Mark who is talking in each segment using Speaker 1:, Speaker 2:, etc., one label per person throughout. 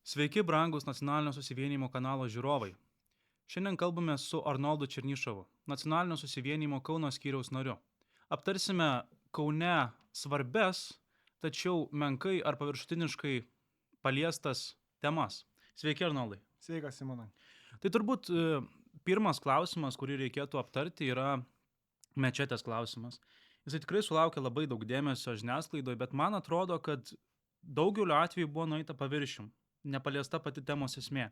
Speaker 1: Sveiki, brangus Nacionalinio susivienijimo kanalo žiūrovai. Šiandien kalbame su Arnoldu Černyšovu, Nacionalinio susivienijimo Kauno skyriaus nariu. Aptarsime Kaune svarbes, tačiau menkai ar paviršutiniškai paliestas temas. Sveiki, Arnoldai.
Speaker 2: Sveikas, Simonai.
Speaker 1: Tai turbūt pirmas klausimas, kurį reikėtų aptarti, yra mečetės klausimas. Jisai tikrai sulaukia labai daug dėmesio žiniasklaidoje, bet man atrodo, kad daugeliu atveju buvo nueita paviršium, nepaliesta pati temos esmė.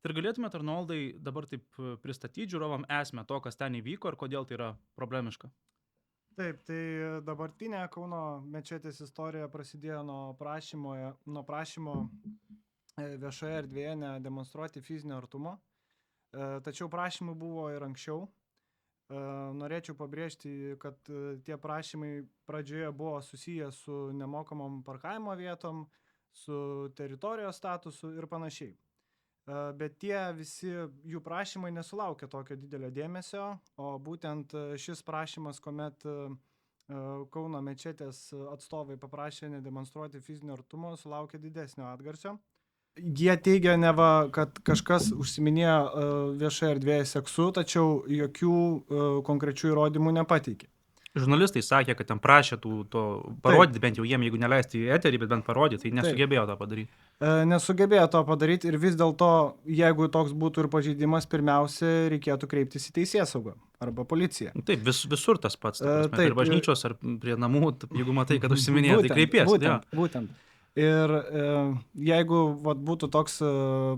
Speaker 1: Tai galėtumėt, Arnoldai, dabar taip pristatyti žiūrovam esmę to, kas ten įvyko ir kodėl tai yra problemiška?
Speaker 2: Taip, tai dabartinė Kauno mečetės istorija prasidėjo nuo prašymo viešoje erdvėje nedemonstruoti fizinio artumo. Tačiau prašymų buvo ir anksčiau. Norėčiau pabrėžti, kad tie prašymai pradžioje buvo susiję su nemokamom parkavimo vietom, su teritorijos statusu ir panašiai. Bet tie visi jų prašymai nesulaukė tokio didelio dėmesio, o būtent šis prašymas, kuomet Kauno mečetės atstovai paprašė nedemonstruoti fizinio artumo, sulaukė didesnio atgarsio. Jie teigia neva, kad kažkas užsiminėjo viešoje erdvėje seksu, tačiau jokių konkrečių įrodymų nepateikė.
Speaker 1: Žurnalistai sakė, kad ten prašė to parodyti, bent jau jiem, jeigu neleisti į eterį, bet bent parodyti, tai nesugebėjo to padaryti.
Speaker 2: Nesugebėjo to padaryti ir vis dėlto, jeigu toks būtų ir pažeidimas, pirmiausia, reikėtų kreiptis į teisėsaugą arba policiją.
Speaker 1: Taip, visur tas pats, ir bažnyčios, ar prie namų, jeigu matai, kad užsiminėjo, tai kreipiesi.
Speaker 2: Būtent. Ir jeigu būtų toks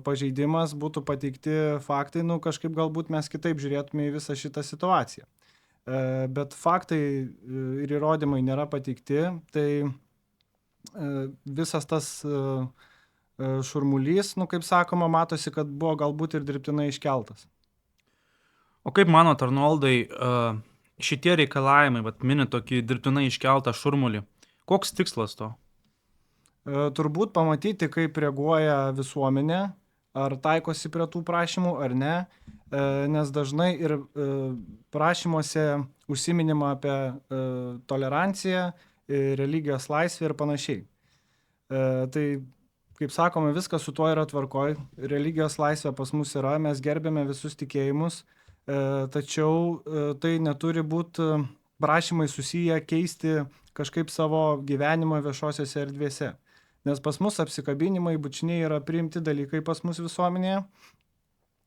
Speaker 2: pažeidimas, būtų pateikti faktai, kažkaip galbūt mes kitaip žiūrėtume į visą šitą situaciją. Bet faktai ir įrodymai nėra pateikti, tai visas tas šurmulys, kaip sakoma, matosi, kad buvo galbūt ir dirbtinai iškeltas.
Speaker 1: O kaip manot, Arnoldai, šitie reikalavimai, mini tokį dirbtinai iškeltą šurmulį, koks tikslas to?
Speaker 2: Turbūt pamatyti, kaip reaguoja visuomenė, ar taikosi prie tų prašymų ar ne, nes dažnai ir prašymuose užsiminima apie toleranciją, religijos laisvę ir panašiai. Tai, kaip sakome, viskas su tuo yra tvarkoj, religijos laisvė pas mus yra, mes gerbėme visus tikėjimus, tačiau tai neturi būti prašymai susiję keisti kažkaip savo gyvenimą viešosiose erdvėse. Nes pas mus apsikabinimai, bučiniai yra priimti dalykai pas mus visuomenėje,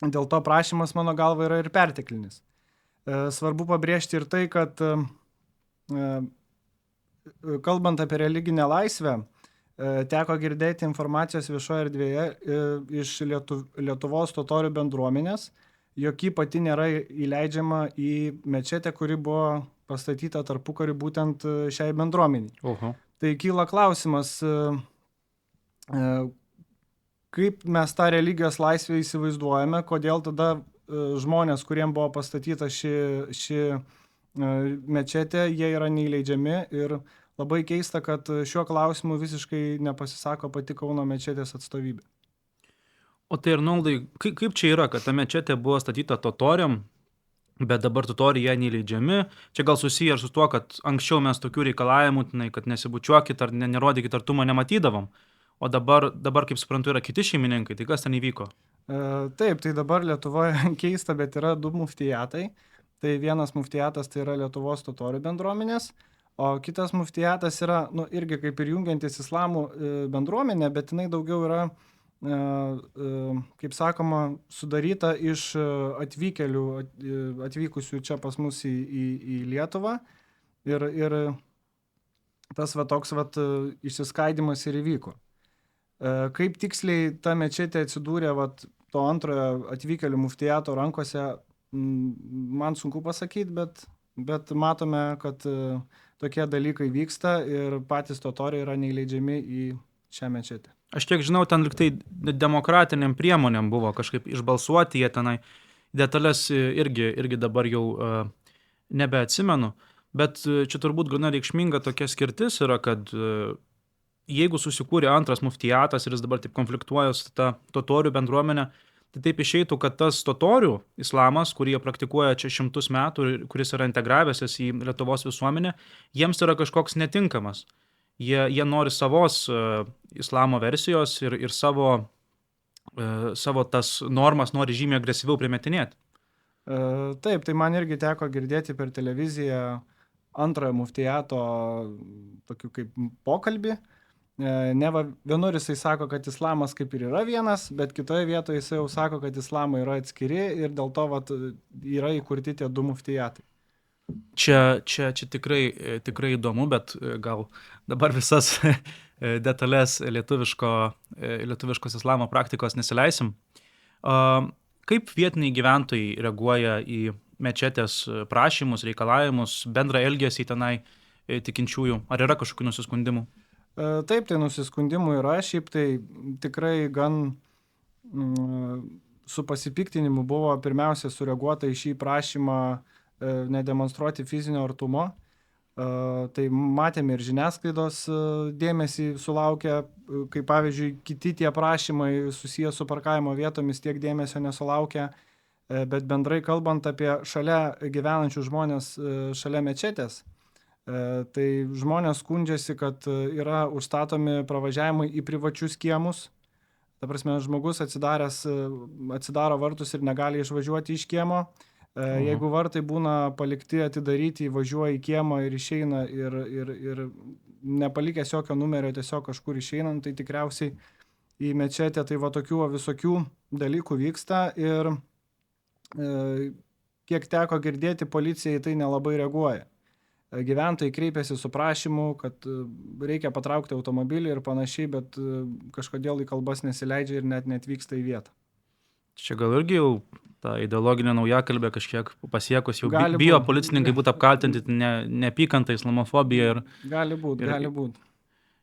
Speaker 2: dėl to prašymas mano galva yra ir perteklinis. Svarbu pabrėžti ir tai, kad kalbant apie religinę laisvę, teko girdėti informacijos viešoje erdvėje iš Lietuvos totorių bendruomenės, jog ji pati nėra įleidžiama į mečetę, kuri buvo pastatyta tarpukariu būtent šiai bendruomeniai. Tai kyla klausimas, kaip mes tą religijos laisvę įsivaizduojame, kodėl tada žmonės, kuriem buvo pastatyta ši mečetė, jie yra neįleidžiami ir labai keista, kad šiuo klausimu visiškai nepasisako pati Kauno mečetės atstovybė.
Speaker 1: O tai, Arnoldai, kaip čia yra, kad ta mečetė buvo statyta totoriam, bet dabar totoriai neįleidžiami? Čia gal susiję ir su tuo, kad anksčiau mes tokių reikalavimų, kad nesibučiuokit ar nerodykit artumo nematydavom. O dabar, kaip suprantu, yra kiti šeimininkai. Tai kas ten įvyko?
Speaker 2: Taip, tai dabar Lietuvoje keista, bet yra du muftijatai. Tai vienas muftijatas tai yra Lietuvos totorių bendruomenės, o kitas muftijatas yra irgi kaip ir jungiantis islamų bendruomenė, bet jinai daugiau yra, kaip sakoma, sudaryta iš atvykėlių, atvykusių čia pas mus į Lietuvą. Ir tas toks išsiskaidimas ir įvyko. Kaip tiksliai ta mečetė atsidūrė to antrojo atvykėlių muftijato rankose, man sunku pasakyti, bet matome, kad tokie dalykai vyksta ir patys totoriai yra neįleidžiami į šią mečetę.
Speaker 1: Aš tiek žinau, ten liktai demokratiniam priemonėm buvo kažkaip išbalsuoti, jie tenai detalės irgi dabar jau nebeatsimenu, bet čia turbūt gana reikšminga tokia skirtis yra, kad jeigu susikūrė antras muftijatas ir jis dabar taip konfliktuoja su ta totorių bendruomenė, tai taip išeitų, kad tas totorių islamas, kurį jie praktikuoja čia 100 metų ir kuris yra integravęsis į Lietuvos visuomenę, jiems yra kažkoks netinkamas. Jie nori savos islamo versijos ir savo savo tas normas nori žymiai agresyviau primetinėti.
Speaker 2: Taip, tai man irgi teko girdėti per televiziją antrojo muftijato tokių kaip pokalbį. Neva vienur jisai sako, kad islamas kaip ir yra vienas, bet kitoje vietoje jisai jau sako, kad islamai yra atskiri ir dėl to yra įkurti tie du muftijatai.
Speaker 1: Čia tikrai įdomu, bet gal dabar visas detalės lietuviškos islamo praktikos nesileisim. Kaip vietiniai gyventojai reaguoja į mečetės prašymus, reikalavimus, bendrą elgesį tenai tikinčiųjų? Ar yra kažkokių nusiskundimų?
Speaker 2: Taip, tai nusiskundimų yra, šiaip tai tikrai gan su pasipiktinimu buvo pirmiausia sureaguota į šį prašymą nedemonstruoti fizinio artumo. Tai matėme ir žiniasklaidos dėmesį sulaukia, kaip pavyzdžiui, kiti tie prašymai susijęs su parkavimo vietomis tiek dėmesio nesulaukia, bet bendrai kalbant apie šalia gyvenančių žmonės šalia mečetės, tai žmonės skundžiasi, kad yra užstatomi pravažiavimai į privačius kiemus. Ta prasme, žmogus atsidaro vartus ir negali išvažiuoti iš kiemo. Jeigu vartai būna palikti atidaryti, įvažiuoja į kiemą ir išeina ir nepalikęs jokio numerio tiesiog kažkur išeinant, tai tikriausiai į mečetę tai tokių visokių dalykų vyksta ir kiek teko girdėti, policija į tai nelabai reaguoja. Gyventojai kreipiasi su prašymu, kad reikia patraukti automobilį ir panašiai, bet kažkodėl į kalbas nesileidžia ir net neatvyksta į vietą.
Speaker 1: Čia gal irgi jau ta ideologinė naujakalbė kažkiek pasiekus, jau bijo policininkai būti apkaltinti neapykantą, islamofobija
Speaker 2: gali būt.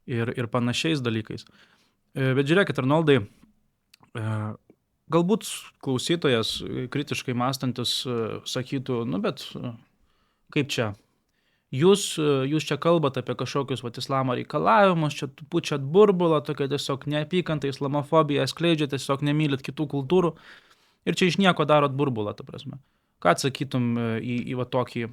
Speaker 1: Ir panašiais dalykais. Bet žiūrėkit, Arnoldai, galbūt klausytojas kritiškai mąstantis sakytų, bet kaip čia? Jūs čia kalbat apie kažkokius islamo reikalavimus, čia pučiat burbulą, tokia tiesiog neapykanta, islamofobija, skleidžiat, tiesiog nemylit kitų kultūrų ir čia iš nieko darot burbulą, ta prasme. Ką atsakytum į tokį?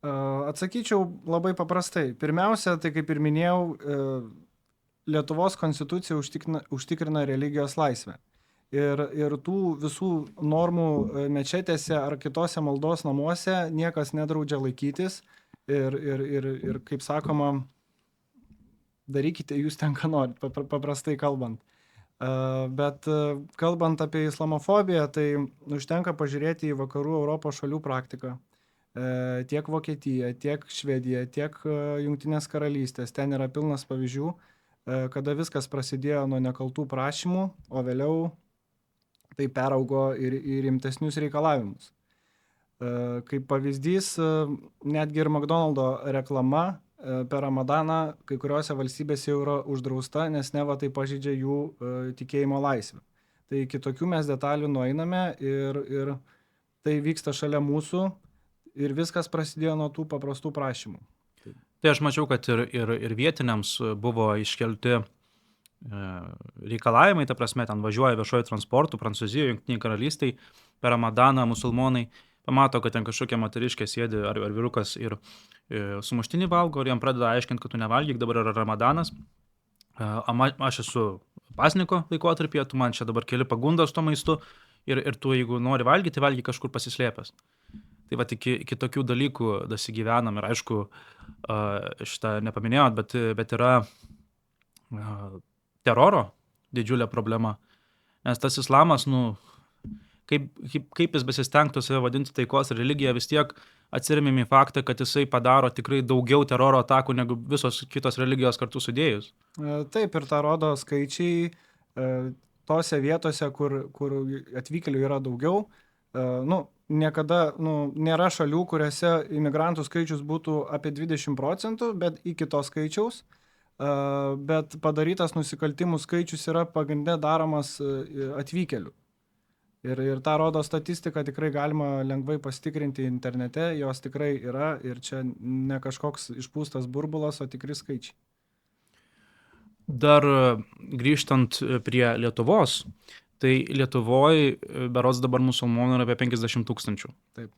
Speaker 2: Atsakyčiau labai paprastai. Pirmiausia, tai kaip ir minėjau, Lietuvos konstitucija užtikrina religijos laisvę. Ir tų visų normų mečetėse ar kitose maldos namuose niekas nedraudžia laikytis ir kaip sakoma, darykite jūs ten, ką norit, paprastai kalbant. Bet kalbant apie islamofobiją, tai užtenka pažiūrėti į vakarų Europos šalių praktiką. Tiek Vokietija, tiek Švedija, tiek Jungtinės karalystės. Ten yra pilnas pavyzdžių, kada viskas prasidėjo nuo nekaltų prašymų, o vėliau tai peraugo ir į rimtesnius reikalavimus. Kaip pavyzdys, netgi ir McDonald'o reklama per Ramadaną kai kuriuose valstybėse jau yra uždrausta, nes neva tai pažeidžia jų tikėjimo laisvę. Tai iki tokių mes detalių nueiname ir tai vyksta šalia mūsų ir viskas prasidėjo nuo tų paprastų prašymų.
Speaker 1: Tai aš mačiau, kad ir vietiniams buvo iškelti reikalavimai, ta prasme, ten važiuoja viešojo transportu, Prancūzijoje, Jungtinėje karalystėje, per Ramadaną musulmonai pamato, kad ten kažkokia moteriškė sėdi ar vyrukas ir sumuštinį valgo, ir jam pradeda aiškinti, kad tu nevalgyk, dabar yra Ramadanas, aš esu pasniko laikotarpyje, tu man čia dabar keli pagundas to maistu ir tu, jeigu nori valgyti, valgy kažkur pasislėpęs. Tai iki tokių dalykų dasigyvenam ir aišku, šitą nepaminėjot, bet yra teroro didžiulė problema, nes tas islamas, kaip jis besistengtų save vadinti taikos religija, vis tiek atsiremėm į faktą, kad jisai padaro tikrai daugiau teroro atakų negu visos kitos religijos kartu sudėjus.
Speaker 2: Taip, ir tą rodo skaičiai tose vietose, kur atvykėlių yra daugiau. Niekada nėra šalių, kuriuose imigrantų skaičius būtų apie 20%, bet iki to skaičiaus. Bet padarytas nusikaltimų skaičius yra pagrinde daromas atvykėlių. Ir tą rodo statistika, tikrai galima lengvai pasitikrinti internete, jos tikrai yra ir čia ne kažkoks išpūstas burbulas, o tikri skaičiai.
Speaker 1: Dar grįžtant prie Lietuvos, tai Lietuvoje berods dabar musulmonų yra apie 50 000.
Speaker 2: Taip.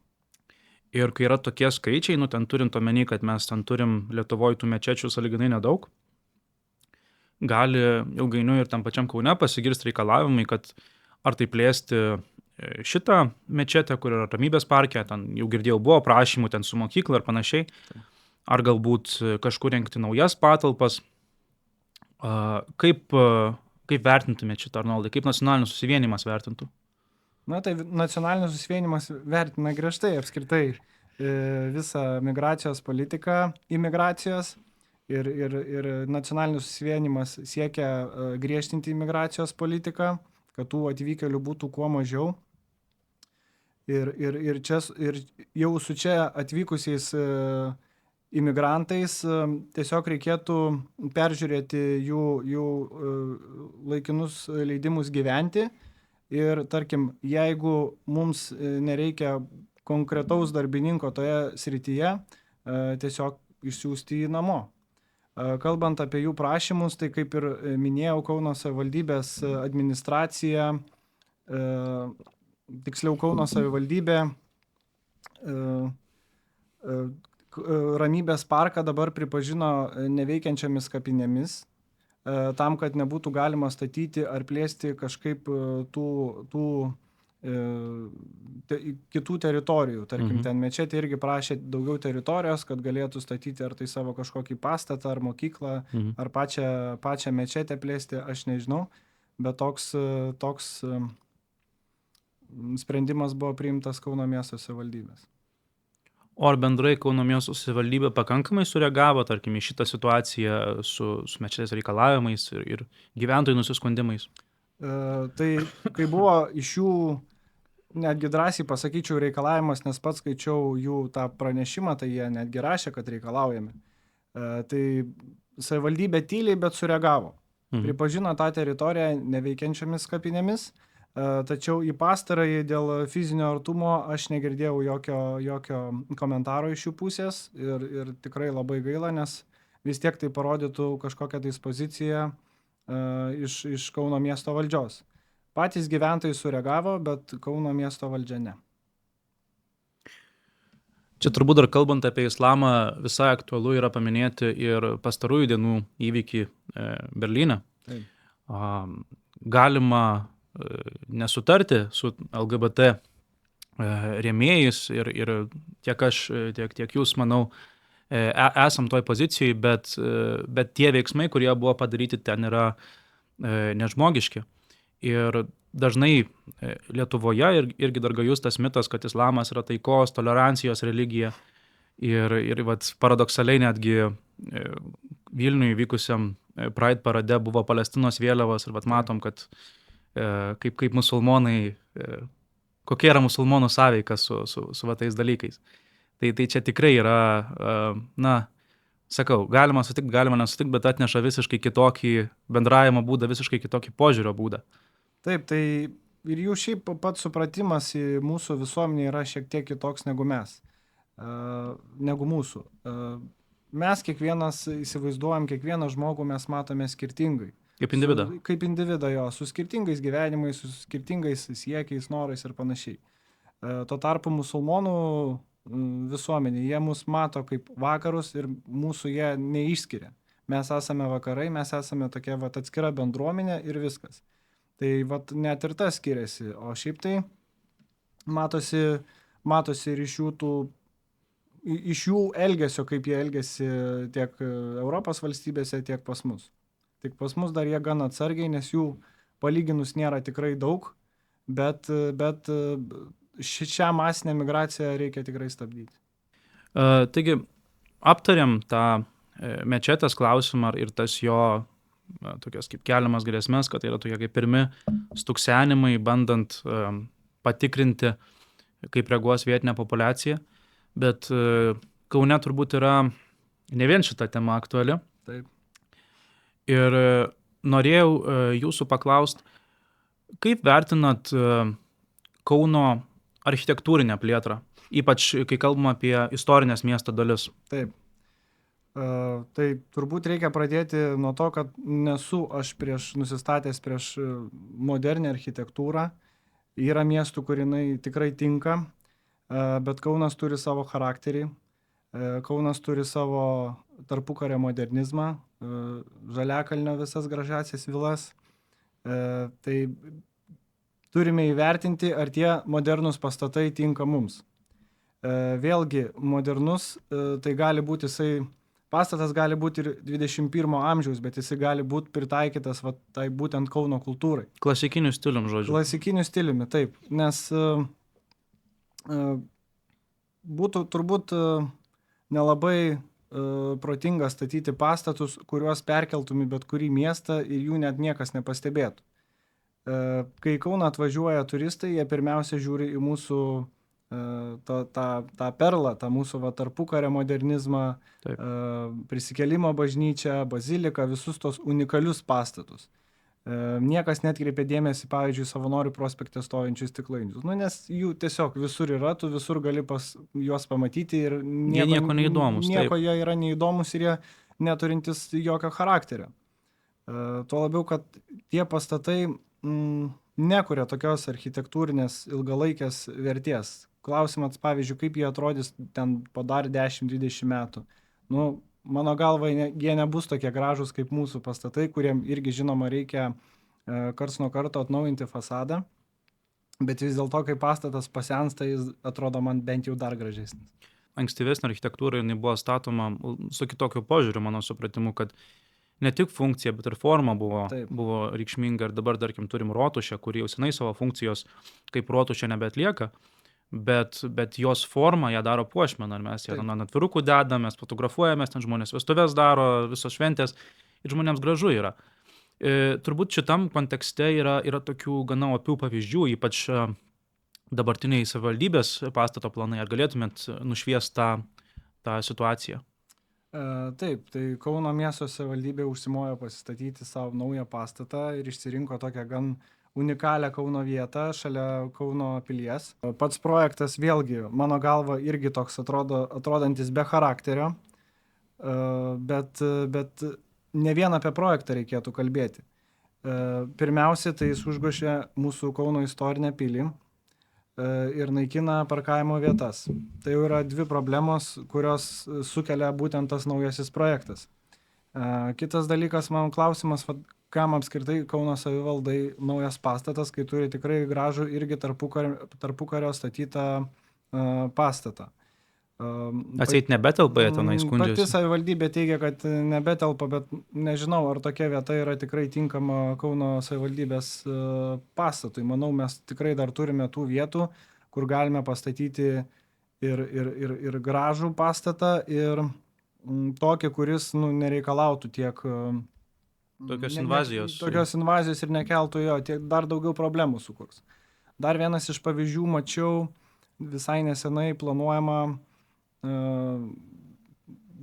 Speaker 1: Ir kai yra tokie skaičiai, ten turint omeny, kad mes ten turim Lietuvoje tų mečečių sąlyginai nedaug, gali ilgainiui ir tam pačiam Kaune pasigirsti reikalavimai, kad ar tai plėsti šitą mečetę, kur yra Ramybės parke, ten jau girdėjau, buvo prašymų ten su mokykla ir panašiai, ar galbūt kažkur rengti naujas patalpas. Kaip vertintumėte šitą, Arnoldai, kaip nacionalinis susivienimas vertintų?
Speaker 2: Na tai nacionalinis susivienimas vertina griežtai apskritai visą migracijos politiką imigracijos ir nacionalinis susivienimas siekia griežtinti imigracijos politiką, kad tų atvykėlių būtų kuo mažiau. Ir jau su čia atvykusiais imigrantais tiesiog reikėtų peržiūrėti jų laikinus leidimus gyventi ir, tarkim, jeigu mums nereikia konkretaus darbininko toje srityje, tiesiog išsiųsti į namo. Kalbant apie jų prašymus, tai kaip ir minėjau, Kauno savivaldybės administracija, tiksliau Kauno savivaldybė Ramybės parką dabar pripažino neveikiančiamis kapinėmis, tam, kad nebūtų galima statyti ar plėsti kažkaip kitų teritorijų. Tarkim, ten mečetė irgi prašė daugiau teritorijos, kad galėtų statyti ar tai savo kažkokį pastatą, ar mokyklą, ar pačią mečetę plėsti, aš nežinau, bet toks sprendimas buvo priimtas Kauno miesto savivaldybės.
Speaker 1: O ar bendrai Kauno miesto savivaldybė pakankamai sureagavo, tarkim, į šitą situaciją su mečetės reikalavimais ir gyventojų nusiskundimais?
Speaker 2: Tai kai buvo iš jų, netgi drąsiai pasakyčiau, reikalavimas, nes pats skaičiau jų tą pranešimą, tai jie netgi rašė, kad reikalaujame. Tai savivaldybė tyliai, bet sureagavo. Pripažino tą teritoriją neveikiančiamis kapinėmis, tačiau į pastarąjį dėl fizinio artumo aš negirdėjau jokio komentaro iš jų pusės ir tikrai labai gaila, nes vis tiek tai parodytų kažkokią tais poziciją iš Kauno miesto valdžios. Patys gyventojai sureagavo, bet Kauno miesto valdžia ne.
Speaker 1: Čia turbūt dar kalbant apie islamą, visai aktualu yra paminėti ir pastarųjų dienų įvykį Berlyne.
Speaker 2: Taip.
Speaker 1: Galima nesutarti su LGBT rėmėjais ir tiek aš, tiek jūs, manau, esam toj pozicijai, bet tie veiksmai, kurie buvo padaryti ten, yra nežmogiški. Ir dažnai Lietuvoje irgi dar gajus tas mitas, kad islamas yra taikos, tolerancijos religija. Ir vat, paradoksaliai netgi Vilniuje vykusiam Pride parade buvo Palestinos vėliavos ir vat, matom, kad kaip musulmonai, kokia yra musulmonų sąveika su tais dalykais. Tai čia tikrai yra, sakau, galima sutikti, galima nesutikti, bet atneša visiškai kitokį bendravimo būdą, visiškai kitokį požiūrio būdą.
Speaker 2: Taip, tai ir jų šiaip pats supratimas į mūsų visuomenį yra šiek tiek kitoks negu mes, negu mūsų. Mes kiekvienas įsivaizduojam, kiekvieną žmogų mes matome skirtingai.
Speaker 1: Kaip individą.
Speaker 2: Kaip individą jo, su skirtingais gyvenimais, su skirtingais siekiais, norais ir panašiai. Tuo tarpu musulmonų visuomenė, jie mus mato kaip vakarus ir mūsų jie neišskiria. Mes esame vakarai, mes esame tokia atskira bendruomenė ir viskas. Tai net ir tas skiriasi, o šiaip tai matosi ir iš jų elgesio, kaip jie elgesi tiek Europos valstybėse, tiek pas mus. Tik pas mus dar jie gan atsargiai, nes jų palyginus nėra tikrai daug, bet šią masinę migraciją reikia tikrai stabdyti.
Speaker 1: Taigi, aptariam tą mečetės klausimą ir tas jo tokias kaip keliamas grėsmės, kad tai yra tokie kaip pirmi stuksenimai, bandant patikrinti, kaip reaguos vietinė populiacija. Bet Kaune turbūt yra ne vien šita tema aktuali.
Speaker 2: Taip.
Speaker 1: Ir norėjau jūsų paklausti, kaip vertinat Kauno architektūrinę plėtrą, ypač kai kalbam apie istorinės miesto dalis?
Speaker 2: Taip. Tai turbūt reikia pradėti nuo to, kad nesu aš nusistatęs prieš modernę architektūrą. Yra miestų, kur jinai tikrai tinka, bet Kaunas turi savo charakterį. Kaunas turi savo tarpukario modernizmą, Žaliakalnio visas gražiasias vilas. Tai turime įvertinti, ar tie modernus pastatai tinka mums. Vėlgi, modernus, tai gali būti pastatas gali būti ir 21 amžiaus, bet jisai gali būti pritaikytas tai būtent Kauno kultūrai.
Speaker 1: Klasikiniu stilium, žodžiu.
Speaker 2: Klasikiniu stiliumi, taip. Nes būtų turbūt nelabai protinga statyti pastatus, kuriuos perkeltum į bet kurį miestą ir jų net niekas nepastebėtų. Kai Kauną atvažiuoja turistai, jie pirmiausia žiūri į mūsų tą perlą, tą mūsų tarpukario modernizmą, prisikėlimo bažnyčią, baziliką, visus tos unikalius pastatus. Niekas netkreipia dėmesį, pavyzdžiui, Savanorių prospekte stovinčius stiklainius. Nes jų tiesiog visur yra, tu visur gali juos pamatyti ir
Speaker 1: nieko neįdomus.
Speaker 2: Nieko jie yra neįdomus ir jie neturintis jokio charakterio. Tuo labiau, kad tie pastatai nekuria tokios architektūrinės ilgalaikės vertės. Klausimas, pavyzdžiui, kaip jie atrodys ten po dar 10-20 metų. Mano galva, jie nebus tokie gražus kaip mūsų pastatai, kuriem irgi žinoma reikia karts nuo karto atnaujinti fasadą, bet vis dėlto, kai pastatas pasensta, jis atrodo man bent jau dar gražesnis.
Speaker 1: Ankstyvesnė architektūra buvo statoma su kitokiu požiūriu, mano supratimu, kad ne tik funkcija, bet ir forma buvo reikšminga ir dabar, tarkim, turim rotušę, kuri jau senai savo funkcijos kaip rotušė nebeatlieka. Bet jos formą ją daro puošmeną, ir mes ją ant atvirukų dedam, mes fotografuojamės, ten žmonės vestuves daro, visos šventės ir žmonėms gražu yra. Turbūt šitam kontekste yra tokių gana opių pavyzdžių, ypač dabartiniai savivaldybės pastato planai. Ar galėtumėt nušviest tą situaciją?
Speaker 2: Taip, tai Kauno miesto savivaldybė užsimojo pasistatyti savo naują pastatą ir išsirinko tokią gan unikalią Kauno vietą šalia Kauno pilies. Pats projektas vėlgi, mano galva, irgi toks atrodantis be charakterio, bet ne vien apie projektą reikėtų kalbėti. Pirmiausia, tai jis užgošia mūsų Kauno istorinę pilį ir naikina parkavimo vietas. Tai jau yra dvi problemos, kurios sukelia būtent tas naujasis projektas. Kitas dalykas, man klausimas, kam apskritai Kauno savivaldai naujas pastatas, kai turi tikrai gražų irgi tarpukario statytą pastatą.
Speaker 1: Atseit nebetelpa jie tenai skundžiasi.
Speaker 2: Pati savivaldybė teigia, kad nebetelpa, bet nežinau, ar tokia vieta yra tikrai tinkama Kauno savivaldybės pastatui. Manau, mes tikrai dar turime tų vietų, kur galime pastatyti ir gražų pastatą, ir tokį, kuris nereikalautų tiek
Speaker 1: tokios invazijos.
Speaker 2: Tokios invazijos ir nekeltų tiek dar daugiau problemų sukurs. Dar vienas iš pavyzdžių mačiau visai nesenai planuojama,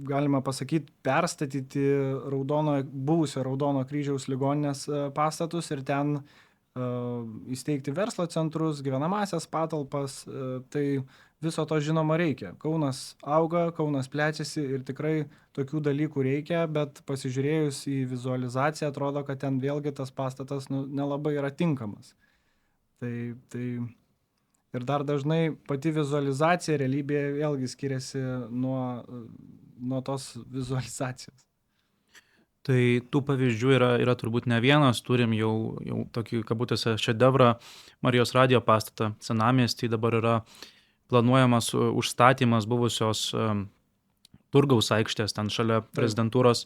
Speaker 2: galima pasakyti, perstatyti buvusio Raudono kryžiaus ligoninės pastatus ir ten įsteigti verslo centrus, gyvenamąsias patalpas. Tai viso to žinoma reikia. Kaunas auga, Kaunas plečiasi ir tikrai tokių dalykų reikia, bet pasižiūrėjus į vizualizaciją atrodo, kad ten vėlgi tas pastatas nelabai yra tinkamas. Tai ir dar dažnai pati vizualizacija realybėje vėlgi skiriasi nuo tos vizualizacijos.
Speaker 1: Tai tų pavyzdžių yra turbūt ne vienas, turim jau tokį kabutėse šedevrą Marijos radijo pastatą senamiestį, dabar yra planuojamas užstatymas buvusios Turgaus aikštės, ten šalia prezidentūros,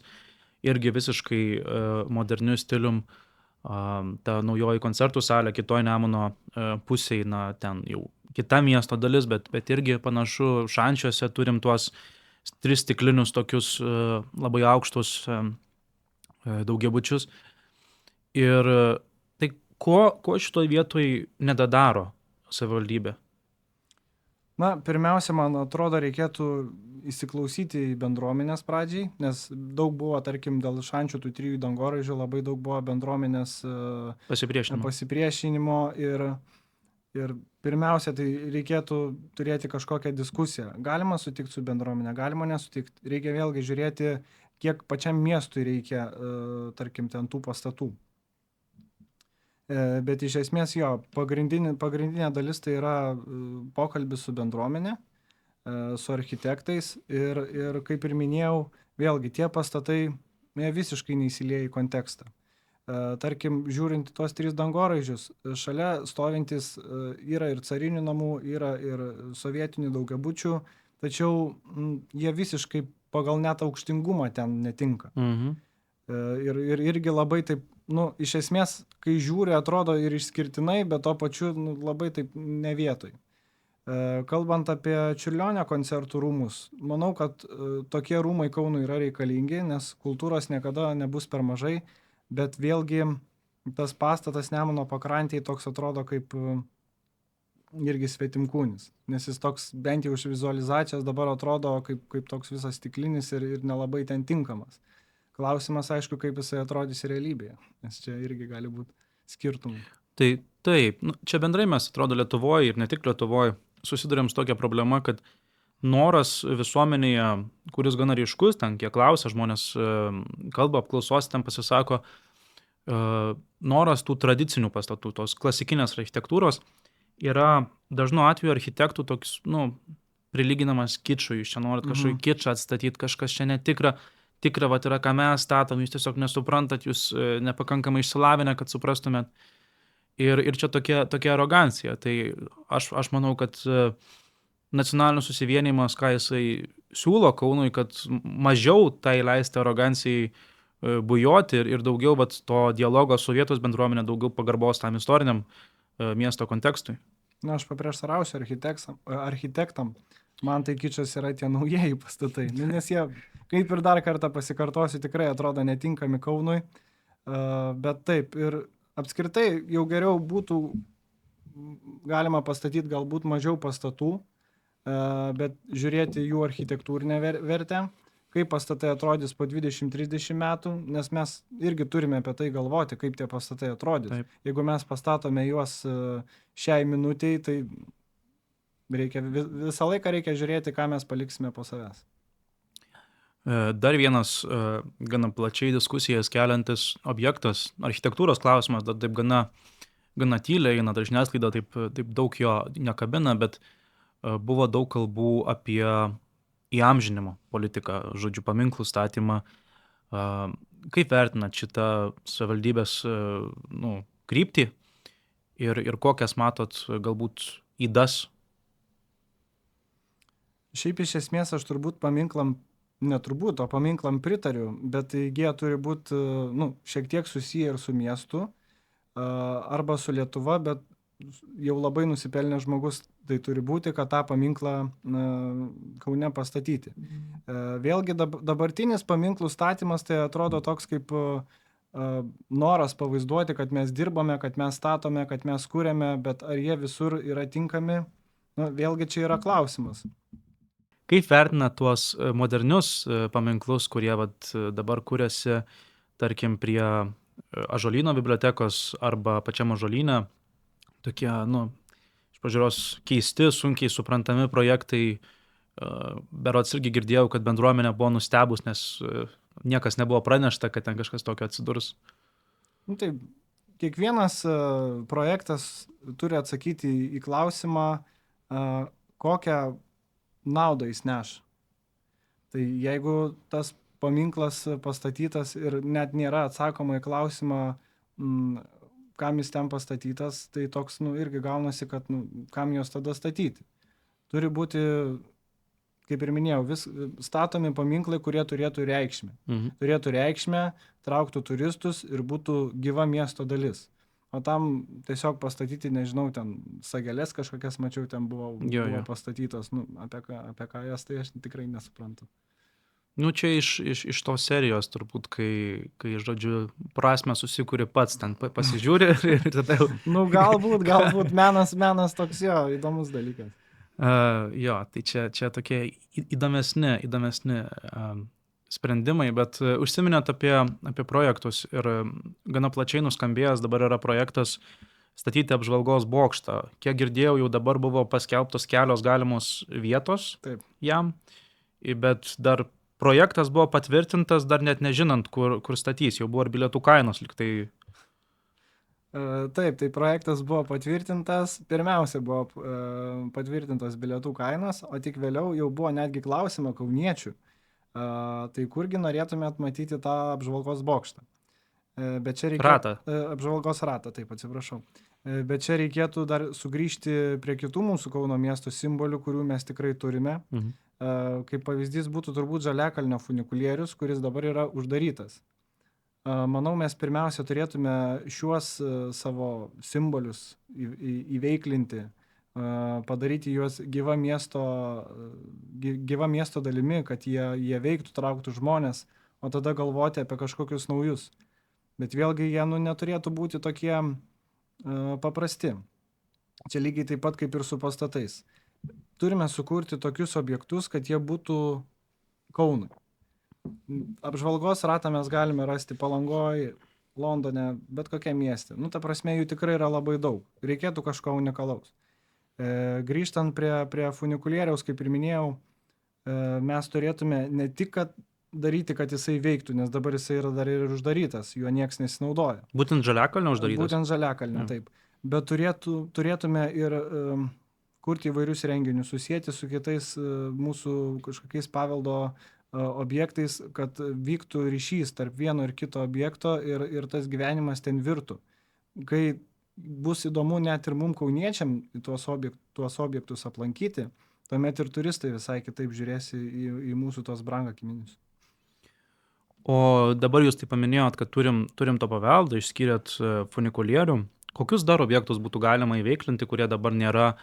Speaker 1: irgi visiškai moderniu stilium. Ta naujoji koncertų salė kitoj Nemuno pusėj, ten jau kita miesto dalis, bet irgi panašu, Šančiuose turim tuos 3 stiklinius tokius labai aukštus daugiabučius. Ir tai ko šitoj vietoj nedadaro savivaldybė?
Speaker 2: Pirmiausia, man atrodo, reikėtų įsiklausyti į bendruomenės pradžiai, nes daug buvo, tarkim, dėl Šančių tų 3 dangoraižių, labai daug buvo bendruomenės pasipriešinimo ir pirmiausia, tai reikėtų turėti kažkokią diskusiją. Galima sutikti su bendruomenė, galima nesutikti. Reikia vėlgi žiūrėti, kiek pačiam miestui reikia, tarkim, ten tų pastatų. Bet iš esmės pagrindinė dalis tai yra pokalbis su bendruomenė, su architektais ir kaip ir minėjau, vėlgi tie pastatai jie visiškai neįsilieja į kontekstą. Tarkim, žiūrint į tuos 3 dangoraižius, šalia stovintis yra ir carinių namų, yra ir sovietinių daugiabučių, tačiau jie visiškai pagal net aukštingumą ten netinka. Ir irgi labai taip, iš esmės, kai žiūri, atrodo ir išskirtinai, bet to pačiu labai taip ne vietoj. Kalbant apie Čiurlionio koncertų rūmus, manau, kad tokie rūmai Kaunui yra reikalingi, nes kultūros niekada nebus per mažai, bet vėlgi tas pastatas Nemuno pakrantėje toks atrodo kaip irgi svetimkūnis, nes jis toks bent jau iš vizualizacijos dabar atrodo kaip toks visas stiklinis ir nelabai ten tinkamas. Klausimas, aišku, kaip jisai atrodys realybėje, nes čia irgi gali būti skirtumai.
Speaker 1: Tai taip, čia bendrai mes atrodo Lietuvoje ir ne tik Lietuvoje susidurėm su tokia problema, kad noras visuomenėje, kuris gana ryškus, ten kiek klausia, žmonės kalba, apklausos, ten pasisako, noras tų tradicinių pastatų, tos klasikinės architektūros yra dažnu atveju architektų toks, prilyginamas kičui, jūs čia norit kažkokį kičą atstatyti, kažkas čia netikra, vat yra, ką mes statom, jūs tiesiog nesuprantat, jūs nepakankamai išsilavinę, kad suprastumėt. Ir čia tokia arogancija. Tai aš manau, kad nacionalinis susivienijimas, ką jisai siūlo Kaunui, kad mažiau tai leisti arogancijai bujoti ir daugiau to dialogo su vietos bendruomenė, daugiau pagarbos tam istoriniam miesto kontekstui.
Speaker 2: Aš paprieštarausiu architektam. Man tai kičas yra tie naujieji pastatai, nes jie, kaip ir dar kartą pasikartosiu, tikrai atrodo netinkami Kaunui, bet taip, ir apskritai jau geriau būtų galima pastatyti galbūt mažiau pastatų, bet žiūrėti jų architektūrinę vertę, kaip pastatai atrodys po 20-30 metų, nes mes irgi turime apie tai galvoti, kaip tie pastatai atrodys.
Speaker 1: Taip.
Speaker 2: Jeigu mes pastatome juos šiai minutei, tai visą laiką reikia žiūrėti, ką mes paliksime po savęs.
Speaker 1: Dar vienas gana plačiai diskusijas keliantis objektas, architektūros klausimas, taip gana tyliai, žiniasklaida taip daug jo nekabina, bet buvo daug kalbų apie įamžinimo politiką, žodžiu, paminklų statymą. Kaip vertinat šitą savivaldybės kryptį ir kokias matot galbūt ydas?
Speaker 2: Šiaip iš esmės aš turbūt paminklam pritariu, bet jie turi būti šiek tiek susiję ir su miestu, arba su Lietuva, bet jau labai nusipelnė žmogus tai turi būti, kad tą paminklą Kaune pastatyti. Vėlgi dabartinis paminklų statymas tai atrodo toks kaip noras pavaizduoti, kad mes dirbame, kad mes statome, kad mes kuriame, bet ar jie visur yra tinkami, vėlgi čia yra klausimas.
Speaker 1: Kaip vertina tuos modernius paminklus, kurie dabar kuriasi, tarkim, prie Ąžuolyno bibliotekos arba pačiam Ąžuolyne, tokie, iš pažiūros keisti, sunkiai suprantami projektai. Berods irgi girdėjau, kad bendruomenė buvo nustebus, nes niekas nebuvo pranešta, kad ten kažkas tokio atsidurs.
Speaker 2: Taip, kiekvienas projektas turi atsakyti į klausimą, kokią naudą jis neš. Tai jeigu tas paminklas pastatytas ir net nėra atsakoma į klausimą, kam jis ten pastatytas, tai toks irgi gaunasi, kad kam jos tada statyti. Turi būti, kaip ir minėjau, statomi paminklai, kurie turėtų reikšmę. Turėtų reikšmę, trauktų turistus ir būtų gyva miesto dalis. O tam tiesiog pastatyti, nežinau, ten sagelės kažkokias mačiau, ten buvo pastatytos, apie ką jas, tai aš tikrai nesuprantu.
Speaker 1: Čia iš tos serijos turbūt, kai žodžiu, prasme susikūri pats, ten pasižiūri ir tada jau...
Speaker 2: Galbūt menas toks įdomus dalykas.
Speaker 1: Tai čia tokie įdomesni sprendimai, bet užsiminėt apie projektus ir gana plačiai nuskambėjęs dabar yra projektas statyti apžvalgos bokštą. Kiek girdėjau, jau dabar buvo paskelbtos kelios galimos vietos.
Speaker 2: Taip.
Speaker 1: Jam, bet dar projektas buvo patvirtintas, dar net nežinant, kur statys, jau buvo ir bilietų kainos liktai.
Speaker 2: Taip, tai projektas buvo patvirtintas, pirmiausia buvo patvirtintos bilietų kainos, o tik vėliau jau buvo netgi klausimo kauniečių, Tai kurgi norėtumėt matyti tą apžvalgos bokštą? Bet čia
Speaker 1: Ratą.
Speaker 2: apžvalgos ratą, taip atsiprašau. Bet čia reikėtų dar sugrįžti prie kitų mūsų Kauno miesto simbolių, kurių mes tikrai turime. Kaip pavyzdys būtų turbūt Žaliakalnio funikulierius, kuris dabar yra uždarytas. Manau, mes pirmiausia turėtume šiuos savo simbolius įveiklinti, padaryti juos gyva miesto dalimi, kad jie veiktų, trauktų žmonės, o tada galvoti apie kažkokius naujus. Bet vėlgi jie neturėtų būti tokie paprasti. Čia lygiai taip pat kaip ir su pastatais. Turime sukurti tokius objektus, kad jie būtų Kaunui. Apžvalgos ratą mes galime rasti Palangoj, Londone, bet kokiam mieste. Ta prasme, jų tikrai yra labai daug. Reikėtų kažko unikalaus. Grįžtant prie funikulieriaus, kaip ir minėjau, mes turėtume ne tik daryti, kad jisai veiktų, nes dabar jisai yra dar ir uždarytas, juo nieks nesinaudoja.
Speaker 1: Būtent Žaliakalnio uždarytas?
Speaker 2: Būtent Žaliakalnio, taip. Bet turėtume ir kurti įvairius renginius, susijęti su kitais mūsų kažkokiais paveldo objektais, kad vyktų ryšys tarp vieno ir kito objekto ir tas gyvenimas ten virtų. Kai bus įdomu net ir mum kauniečiam tuos objektus aplankyti, tuomet ir turistai visai kitaip žiūrės į mūsų tos brangakmenius.
Speaker 1: O dabar jūs tai paminėjot, kad turim to paveldą, išskyrėt funikulierių. Kokius dar objektus būtų galima įveiklinti, kurie dabar nėra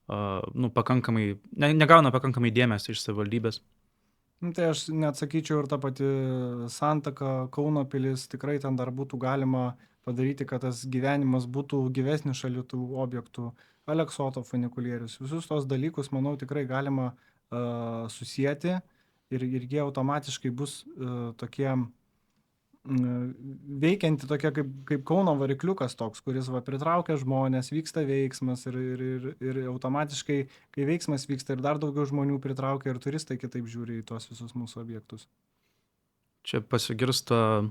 Speaker 1: pakankamai, negauna pakankamai dėmesio iš savivaldybės?
Speaker 2: Tai aš neatsakyčiau, ir ta pati Santaka, Kauno pilis, tikrai ten dar būtų galima padaryti, kad tas gyvenimas būtų gyvesnis šalia tų objektų. Aleksoto funikulierius, visus tos dalykus, manau, tikrai galima susijęti ir jie automatiškai bus tokie veikianti tokia kaip Kauno varikliukas toks, kuris pritraukia žmonės, vyksta veiksmas ir automatiškai, kai veiksmas vyksta, ir dar daugiau žmonių pritraukia, ir turistai kitaip žiūri į tuos visus mūsų objektus.
Speaker 1: Čia pasigirsta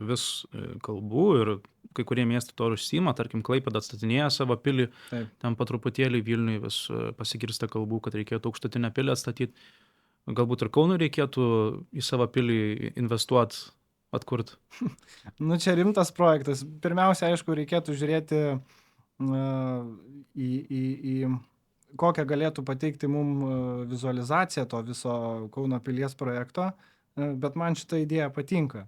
Speaker 1: vis kalbų ir kai kurie miestai to užsiima, tarkim, Klaipėda atstatinėja savo pilį, ten po truputėlį Vilniui vis pasigirsta kalbų, kad reikėtų aukštutinę pilį atstatyti. Galbūt ir Kaunui reikėtų į savo pilį investuoti, atkurt.
Speaker 2: Čia rimtas projektas. Pirmiausia, aišku, reikėtų žiūrėti į kokią galėtų pateikti mum vizualizaciją to viso Kauno pilies projekto, bet man šita idėja patinka.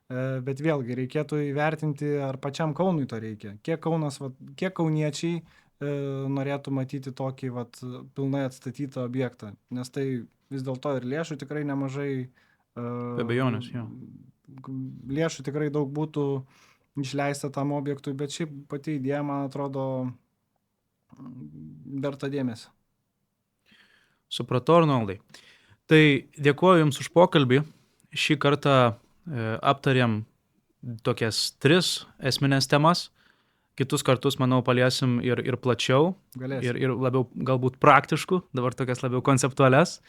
Speaker 2: Bet vėlgi reikėtų įvertinti, ar pačiam Kaunui to reikia. Kiek kauniečiai norėtų matyti tokį pilnai atstatytą objektą, nes tai vis dėlto ir lėšų tikrai nemažai.
Speaker 1: Be abejonės, jo.
Speaker 2: Lėšų tikrai daug būtų išleista tam objektui, bet šiaip pati idėja, man atrodo, verta dėmesio.
Speaker 1: Supratau, Arnoldai. Tai dėkuoju Jums už pokalbį. Šį kartą aptarėm tokias 3 esminės temas. Kitus kartus, manau, paliesim ir plačiau, ir labiau galbūt praktiškų, dabar tokias labiau konceptualias.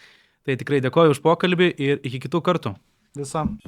Speaker 1: Tai tikrai dėkuoju už pokalbį ir iki kitų kartų.
Speaker 2: Visam.